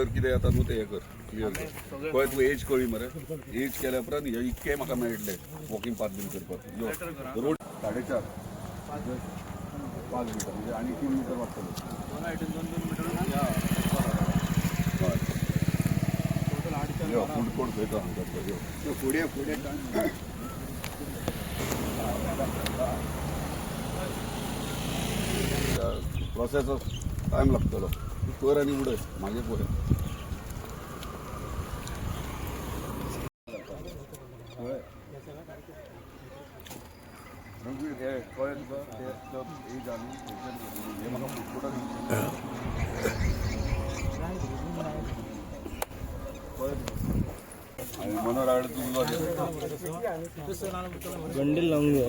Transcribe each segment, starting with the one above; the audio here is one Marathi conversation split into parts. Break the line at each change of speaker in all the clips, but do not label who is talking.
भितर कितें जाता न्हू तें हें कर क्लियर कर पळय तूं एज कळ्ळी मरे एज केल्या उपरांत हे इतके म्हाका मेळटले वॉकिंग पाथ बीन करपाक रोड 4.5 5 मिटर म्हणजे आनी 3 मिटर वाडटलो 2 मिटर हय फूड कोर्ट खंय तो फुडें प्रोसेस टायम लागतलो तूं कर आनी उडय मागीर पळय रघुवीर हे कळ्ळें तुका ते एज आनी हे म्हाका फूड कोर्टान मनोहर आड तुझा
बंडल लावून घे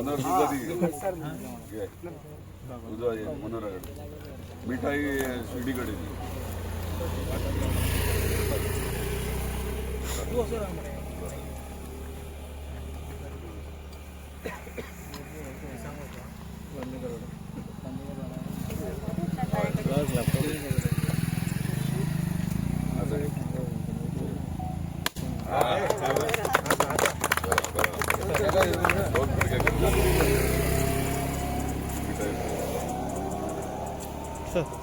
तुझा मनोहर आड मिठाई शिर्डी कडे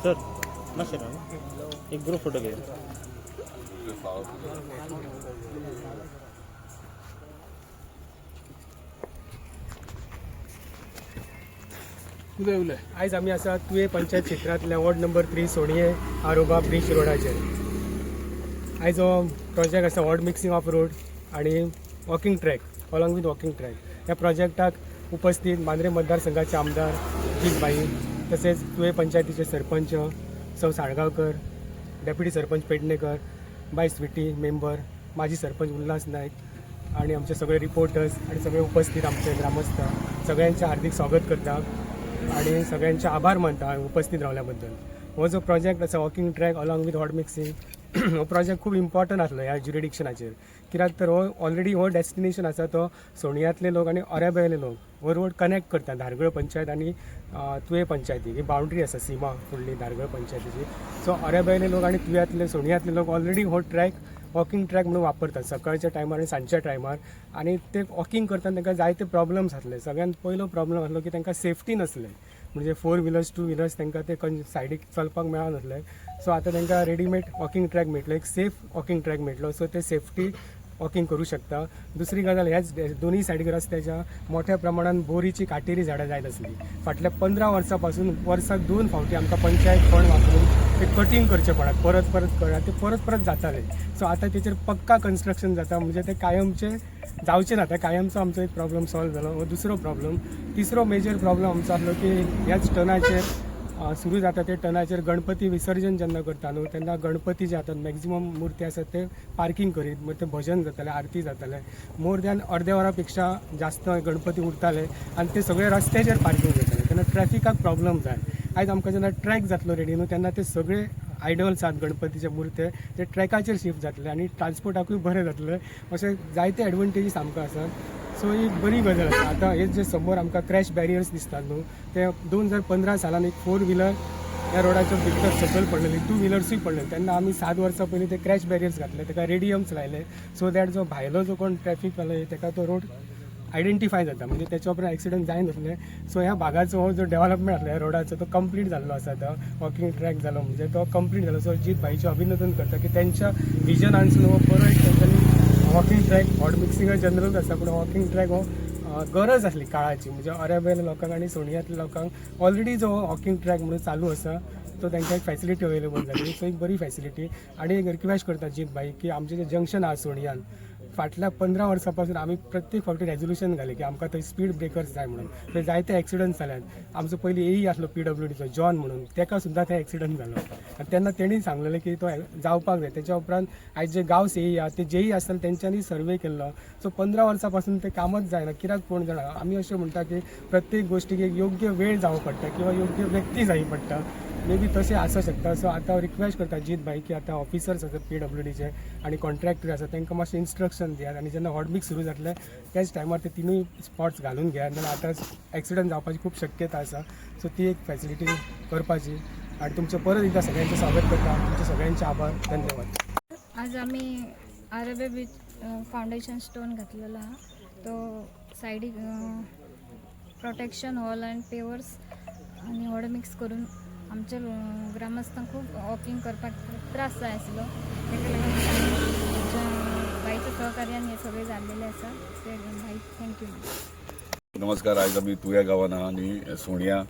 सर मस्त एक ग्रुप फोटो घे
आयज आमी आसा तुवें पंचायत क्षेत्रांतल्या वॉर्ड नंबर 3 सोणये आरोबा ब्रिज रोडाचेर आयज हो प्रोजेक्ट आसा वॉर्ड मिक्सिंग ऑफ रोड आनी walking track along with walking track ह्या प्रोजेक्टाक उपस्थित मांद्रे मतदारसंघाचे आमदार जितबाई तसेच तुवें पंचायतीचे सरपंच सौ साळगांवकर डेप्युटी सरपंच पेडणेकर बाय स्विटी मेंबर माजी सरपंच उल्हास नायक आणि आमचे सगळे रिपोर्टर्स आणि सगळे उपस्थित आमचे ग्रामस्थ सगळ्यांचे हार्दिक स्वागत करता आणि सगळ्यांचे आभार मानता उपस्थित रावल्याबद्दल हो जो प्रोजेक्ट आसा walking track along with hot mixing हो प्रोजेक्ट खूब इम्पॉर्टंट आसलो ह्या ज्युरिडिक्शनाचेर कित्याक तर हो ऑलरेडी हो डेस्टिनेशन आसा तो सोणयांतले लोक आनी ओरेबेले लोक हो रोड कनेक्ट करता धारगळ पंचायत आनी तुवें पंचायती ही बाउंड्री आसा सीमा फुडली धारगळ पंचायतीची सो ओरेबेले लोक आनी तुव्यांतले सोणयांतले लोक ऑलरेडी हो ट्रॅक वॉकिंग ट्रॅक म्हणून वापरतात सकाळच्या टायमार आनी सांजच्या टायमार आनी ते वॉकिंग करतना तांकां जायते प्रॉब्लम्स जातले सगळ्यात पयलो प्रॉब्लम आसलो की तांकां सेफ्टी नसले म्हणजे 4 व्हिलर्स 2 व्हिलर्स तांकां ते सायडीक चलपाक मेळनासले सो आतां तांकां रेडीमेड वॉकिंग ट्रॅक मेळटलो एक सेफ वॉकिंग ट्रॅक मेळटलो सो ते सेफ्टी वॉकिंग करू शकता दुसरी गजाल ह्याच दोन्ही सायडीक रस्त्याच्या मोठ्या प्रमाणात बोरीची काटेरी झाडां जायत आसली फाटल्या 15 वर्सां पासून वर्साक 2 फावटी आमकां पंचायत फंड वापरून ते कटींग करचे पडत परत करतात ते परत जाताले सो आतां तेचेर पक्का कन्स्ट्रक्शन जाता म्हणजे ते कायमचे जावचे ना ते कायमचो आमचो एक प्रॉब्लम सॉल्व जालो हो दुसरो प्रॉब्लम तिसरो मेजर प्रॉब्लम आमचो आसलो की ह्याच टनाचेर सुरू जाता ते टनाचेर गणपती विसर्जन जेन्ना करता न्हू तेन्ना गणपती जे जातात मॅक्झिमम मुर्ती आसात ते पार्किंग करीत मग ते भजन जाताले आरती जाताले मोर दॅन अर्द्या वरापेक्षा जास्त गणपती उरताले आनी ते सगळे रस्त्याचेर पार्किंग जाताले तेन्ना ट्रॅफिकाक प्रॉब्लम जाय आयज आमकां जेन्ना ट्रॅक जातलो रेडी न्हू तेन्ना ते सगळे आयडल्स आहात गणपतीचे मुर्ते ते ट्रॅकाचेर शिफ्ट जातले आनी ट्रान्सपोर्टाकूय बरें जातले अशे जायते एडवांटेजीस आमकां आसात सो ही बरी गजाल आसा आतां हे जे समोर आमकां क्रॅश बॅरियर्स दिसतात न्हू ते 2015 सालान एक 4 व्हिलर ह्या रोडाचेर भितर सकयल पडलेली 2 व्हिलर्सूय पडलेली तेन्ना आमी 7 वर्सां पयलीं ते क्रॅश बॅरियर्स घातले ताका रेडियम्स लायले सो दॅट जो भायलो जो कोण ट्रॅफिक वालो ताका तो रोड आयडेंटिफाय जाता म्हणजे त्याच्या उपरांत एक्सिडंट जायनासले सो ह्या भागाचो हो जो डेव्हलपमेंट आसलो ह्या रोडाचो तो कंप्लीट जाल्लो आसा तो वॉकिंग ट्रॅक जालो म्हणजे तो कंप्लीट जालो सो जीत भाईचे अभिनंदन करता की त्यांच्या विजनानसून हो बरो एक तेंच्यांनी walking track hot mixing general आसा पूण वॉकिंग ट्रॅक हो गरज आसली काळाची म्हणजे ओरेबेल लोकांक आनी सोणयांतल्या लोकांक ऑलरेडी जो वॉकिंग ट्रॅक म्हणून चालू आसा तो तांकां एक फॅसिलिटी अवेलेबल जाली सो एक बरी फॅसिलिटी आनी एक रिक्वेस्ट करता जीत भाई की आमचे जे जंक्शन आसा सोणयान फाटल्या 15 वर्सां पासून आमी प्रत्येक फावटी रेजोल्युशन घालें की आमकां थंय स्पीड ब्रेकर्स जाय म्हणून थंय जायते एक्सिडंट जाल्यात आमचो पयलीं एई आसलो PWDचो जॉन म्हणून ताका सुद्दां थंय एक्सिडंट जालो आनी तेन्ना तेणी सांगलेलें की तो जावपाक जाय तेच्या उपरांत आयज जे गांव सेई आहा ते जेई आसताले तेंच्यांनी सर्वे केल्लो सो 15 वर्सां पासून ते कामच जायना कित्याक कोण जाणा आमी अशें म्हणटा की प्रत्येक गोष्टीक एक योग्य वेळ जावं पडटा किंवा योग्य व्यक्ती जाय पडटा मे बी तशें आसूं शकता सो आतां रिक्वेस्ट करता जीत भाई की आतां ऑफिसर्स आसात PWDचे आनी कॉन्ट्रॅक्टर आसा तांकां मातशें इन्स्ट्रक्शन दियात आनी जेन्ना हॉट मिक्स सुरू जातले त्याच टायमार ते तिनूय स्पॉट्स घालून घेयात नाल्यार आतां एक्सिडंट जावपाची खूब शक्यता आसा सो ती एक फॅसिलिटी करपाची आनी तुमचें परत एकदां सगळ्यांचें स्वागत करता तुमचे सगळ्यांचे आभार धन्यवाद.
आज आम्ही आरबे बीच फाउंडेशन स्टोन घातलेला हा. तो सायडीक प्रोटेक्शन वॉल अँड पेवर्स आणि वॉड मिक्स करून आमच्या ग्रामस्थांक खूप वॉकिंग करपाक त्रास जाय आसलो. तेका लागून बाईच्या सहकार्यान हे सगळे जाल्लेले आसा. ते बाई थँक्यू.
नमस्कार. आज आमी तुया गांवान आहा आनी सोणिया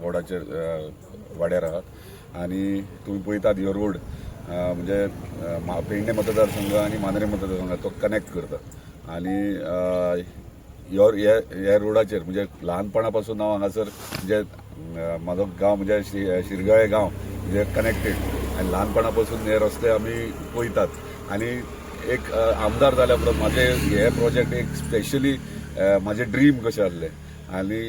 बोर्डाचेर वाड्यार आहात आनी तुम्ही पळयतात ह्यो रोड म्हणजे पेडणे मतदारसंघ आनी मांद्रे मतदारसंघ तो कनेक्ट करता आनी ह्या रोडाचेर म्हणजे ल्हानपणा पासून हांव हांगासर म्हणजे म्हाजो गांव म्हणजे शिरगाळे गांव म्हणजे कनेक्टेड आनी ल्हानपणा पासून हे रस्ते आमी पळयतात आनी एक आमदार जाल्या उपरांत म्हाजे हे प्रोजेक्ट एक स्पेशली म्हाजे ड्रीम कशें आसलें आनी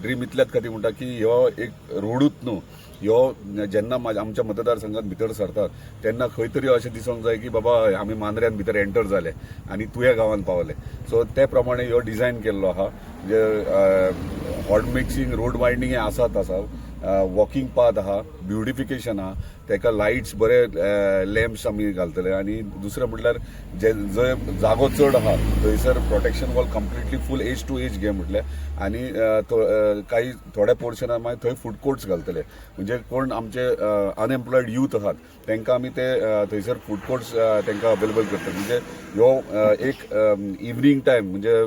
ड्रीम इतल्याच खातीर म्हणटा की ह्यो एक रोडूच न्हू ह्यो जेन्ना आमच्या मतदारसंघात भितर सरतात तेन्ना खंय तरी अशें दिसोंक जाय की बाबा आमी मांद्र्यान भितर एंटर जाले आनी तुया गांवांत पावले. सो ते प्रमाणे ह्यो डिझायन केल्लो आहा. म्हणजे हॉट मिक्सिंग रोड वायंडींग हें आसात आसा. वॉकिंग पाथ आहा, ब्युटिफिकेशन आहा, तेका लायट्स बरे लॅम्प्स आमी घालतले आनी दुसरें म्हटल्यार जंय जागो चड आहा थंयसर protection wall completely full edge to edge घे म्हटलें आनी काही थोड्या पोर्शनार मागीर थंय फूड कोर्ट्स घालतले. म्हणजे कोण आमचे अनएम्प्लॉयड यूथ आहात तांकां आमी ते थंयसर फूड कोर्ट्स तांकां अवेलेबल करतात. म्हणजे ह्यो एक इवनिंग टायम म्हणजे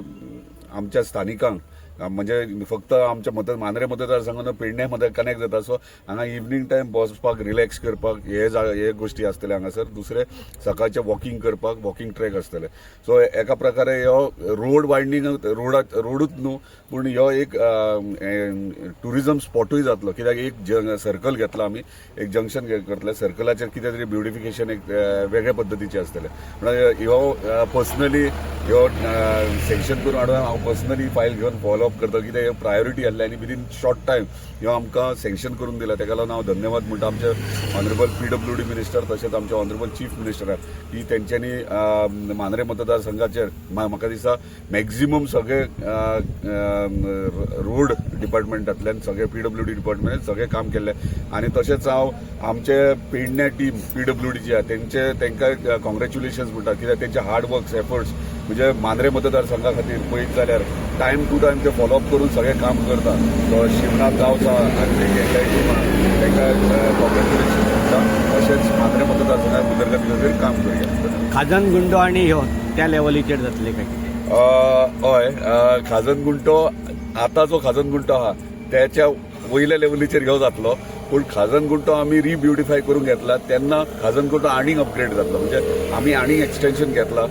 आमच्या स्थानिकांक म्हणजे फक्त आमच्या मांद्रे मतदारसंघान पेडणे मध्ये कनेक्ट जाता. सो हांगा इवनिंग टायम बसपाक रिलॅक्स करपाक हे गोष्टी आसतले हांगासर. दुसरे सकाळचे वॉकिंग करपाक वॉकिंग ट्रॅक आसतले. सो एका प्रकारे ह्यो रोड वायंडींग रोडूच न्हू पूण ह्यो एक टुरिझम स्पॉटूय जातलो. कित्याक एक सर्कल घेतला आमी, एक जंक्शन करतले. सर्कलाचेर कितें तरी ब्युटिफिकेशन एक वेगळ्या पद्दतीचें आसतलें. म्हणल्यार ह्यो पर्सनली ह्यो सँक्शन करून हाडून हांव पर्सनली फायल घेवन फॉलो अप करता कित्याक हे प्रायोरिटी आसले आनी विदीन शॉर्ट टायम ह्यो आमकां सँक्शन करून दिला. तेका लागून हांव धन्यवाद म्हणटा आमचे ऑनरेबल PWD मिनिस्टर तशेंच आमचे ऑनरेबल चीफ मिनिस्टराक की तेंच्यांनी मांद्रे मतदारसंघाचेर म्हाका दिसता मॅक्झिमम सगळे रोड डिपार्टमेंटांतल्यान सगळे PWD डिपार्टमेंट सगळें काम केल्लें. आनी तशेंच हांव आमचे पेडणे टीम PWD जी आहा तांकां कॉंग्रॅच्युलेशन्स म्हणटा कित्याक तेंचे हार्ड वर्क्स एफर्ट्स म्हणजे मांद्रे मतदारसंघा खातीर पळयत जाल्यार टायम टू टायम ते फॉलोअप करून सगळें काम करता. तो शिवनाथ गांवचा आनी तेंच्या टिमान तांकां कॉंग्रॅच्युलेशन्स म्हणटा. तशेंच मांद्रे मतदारसंघात उदरगती खातीर काम करया.
खाजन गुंडो आणि ह्यो त्या लेवलीचेर जातले काय?
हय, खाजन गुंटो आतांचो खाजन गुंटो आहा त्याच्या वयल्या लेवलीचेर ह्यो जातलो. पूण खाजन गुंटो आमी रिब्युटिफाय करून घेतला तेन्ना खाजन गुंटो आनीक अपग्रेड जातलो. म्हणजे आमी आनीक एक्सटेन्शन घेतला.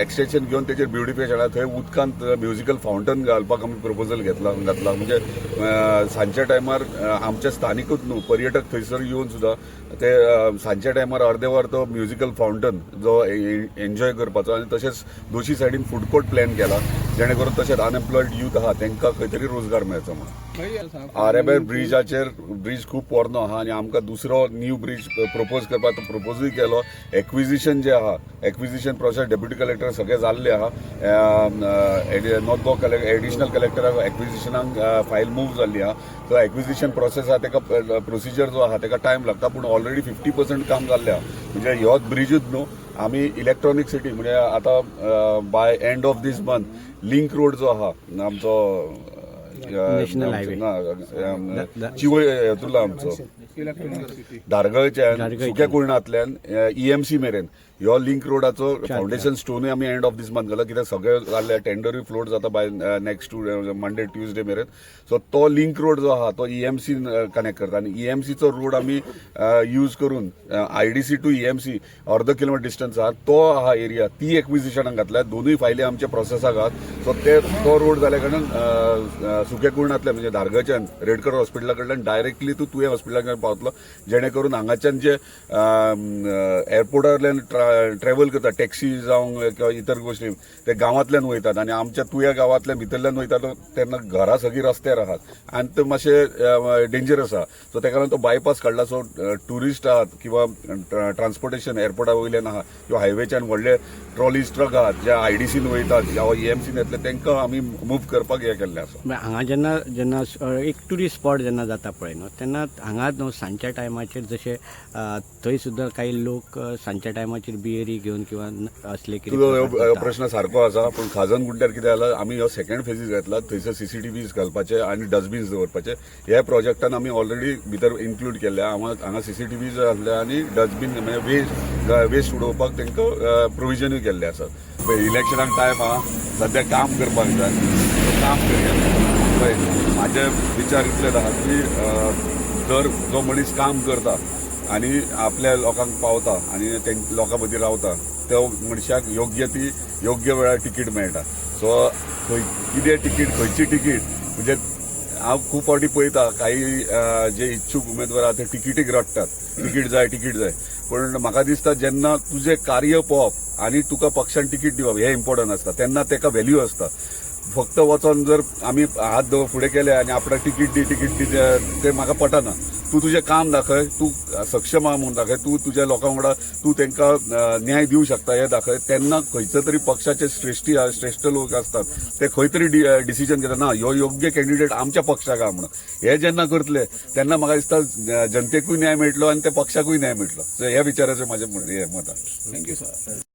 एक्सटेन्शन घेवन तेचेर ब्युटिफिकेशन थंय उदकांत म्युजिकल फाउंटन घालपाक आमी प्रपोजल घातला. म्हणजे सांजच्या टायमार आमचे स्थानिकूच न्हू पर्यटक थंयसर येवन सुद्दां ते सांजच्या टायमार अर्दे वर तो म्युजिकल फाउंटन जो एन्जॉय करपाचो आनी तशेंच दोशी सायडीन फूड कोर्ट प्लॅन केला जेणे करून तशेंच अनएम्प्लॉयड यूथ आहा तांकां खंय तरी रोजगार मेळचो म्हणून. आरेबेर ब्रिज खूब पोरनो आहा आनी आमकां दुसरो न्यू ब्रिज प्रपोज करपाक प्रपोजूय केलो. एक्विजिशन जे आहा एक्विजिशन प्रोसेस डेप्युटी कलेक्टर सगळे जाल्ले आहा. नॉर्थ गोवा एडिशनल कलेक्टराक एक्विजिशनाक फायल मूव जाल्ली आहा. सो एक्विजिशन प्रोसेस आहा ताका प्रोसिजर जो आहा ताका टायम लागता पूण ऑलरेडी 50% काम जाल्लें आहा. म्हणजे ह्योच ब्रिजूच न्हू आमी इलेक्ट्रॉनीक सिटी म्हणजे आतां by end of this month link road जो आहा आमचो
नॅशनल हायवे
चिवय हेतूंतलो आमचो धारगळच्यान सुक्या कुळणांतल्यान EMC मेरेन ह्यो लिंक रोडाचो फाउंडेशन स्टोनूय आमी एंड ऑफ दीस मंथ घाला कित्याक सगळे जाल्ले टेंडरूय फ्लोट जाता बाय नेक्स्ट मंडे ट्युजडे मेरेन. सो तो लिंक रोड जो आहा तो EMC कनेक्ट करता आनी EMCचो रोड आमी यूज करून IDC टू EMC अर्द किलोमीटर डिस्टन्स आहा तो आहा एरिया ती एक्विजिशनाक घातल्या. दोनूय फायली आमच्या प्रोसेसाक आहात. सो तो रोड जाल्या कारणान सुक्या कुळणांतल्यान म्हणजे धारगळच्यान रेडकर हॉस्पिटला कडल्यान डायरेक्टली तूं तुवें हॉस्पिटलाक पावतलो जेणे करून हांगाच्यान जे एअरपोर्टावयल्यान ट्रॅव्हल करतात टॅक्सी जावं किंवा इतर गोष्टी ते गांवांतल्यान वयतात आनी आमच्या तुया गांवांतल्यान भितरल्यान वयतात तेन्ना घरां सगळीं रस्त्यार आहात आनी ते मातशे डेंजरस आहा सो तेका लागून तो बायपास काडला सो ट्युरिस्ट आहात किंवा ट्रान्सपोर्टेशन एअरपोर्टा वयल्यान आहा किंवा हायवेच्यान व्हडले ट्रॉलीज ट्रक आहात जे IDCन वयतात किंवा EMCन येतले तांकां आमी मूव करपाक हें केल्लें आसा.
हांगा जेन्ना जेन्ना एक टुरिस्ट स्पॉट जेन्ना जाता पळय न्हू तेन्ना हांगा न्हू सांजच्या टायमाचेर जशे थंय सुद्दां काही लोक सांजच्या टायमाचेर बियरी घेवन किंवा असले
तुजो प्रश्न सारको आसा पूण खाजन गुंट्यार कितें जालां आमी हो सेकंड फेजीस घेतला थंयसर CCTVs घालपाचे आनी डस्टबिन्स दवरपाचे ह्या प्रोजेक्टान आमी ऑलरेडी भितर इन्क्लूड केल्ले हांगा CCTVs घातले आनी डस्टबीन म्हणजे वेस्ट उडोवपाक तांकां प्रोविजनूय केल्ले आसात. इलेक्शनाक टायम आहा सध्या काम करपाक जाय काम करया म्हाजे विचार इतलेच आहा की जर जो मनीस काम करता आनी आपल्या लोकांक पावता आनी लोकां मदीं रावता त्या मनशाक योग्य वेळार तिकीट मेळटा. सो कितें तिकीट खंयची तिकीट म्हणजे हांव खूब फावटी पळयता काही जे इच्छूक उमेदवार आहा ते तिकीटीक रडटात तिकीट जाय पूण म्हाका दिसता जेन्ना तुजें कार्य पळोवप आनी तुका पक्षान तिकीट दिवप हें इम्पॉर्टंट आसता तेन्ना ताका व्हॅल्यू आसता. फक्त वचोन जर आमी हात फुडें केले आनी आपणाक तिकीट दी ते म्हाका पटना. तूं तुजें काम दाखय तूं सक्षम आहा म्हणून दाखय तूं तुज्या लोकां वांगडा तूं तांकां न्याय दिवंक शकता हें दाखय तेन्ना खंयचे तरी पक्षाचे श्रेष्ठ लोक आसतात ते खंय तरी डिसिजन घेता ना ह्यो योग्य कॅन्डिडेट आमच्या पक्षाक आहा म्हणून हे जेन्ना करतले तेन्ना म्हाका दिसता जनतेकूय न्याय मेळटलो आनी त्या पक्षाकूय न्याय मेळटलो. सो ह्या विचाराचें म्हाजें मत आसा. Thank you sir.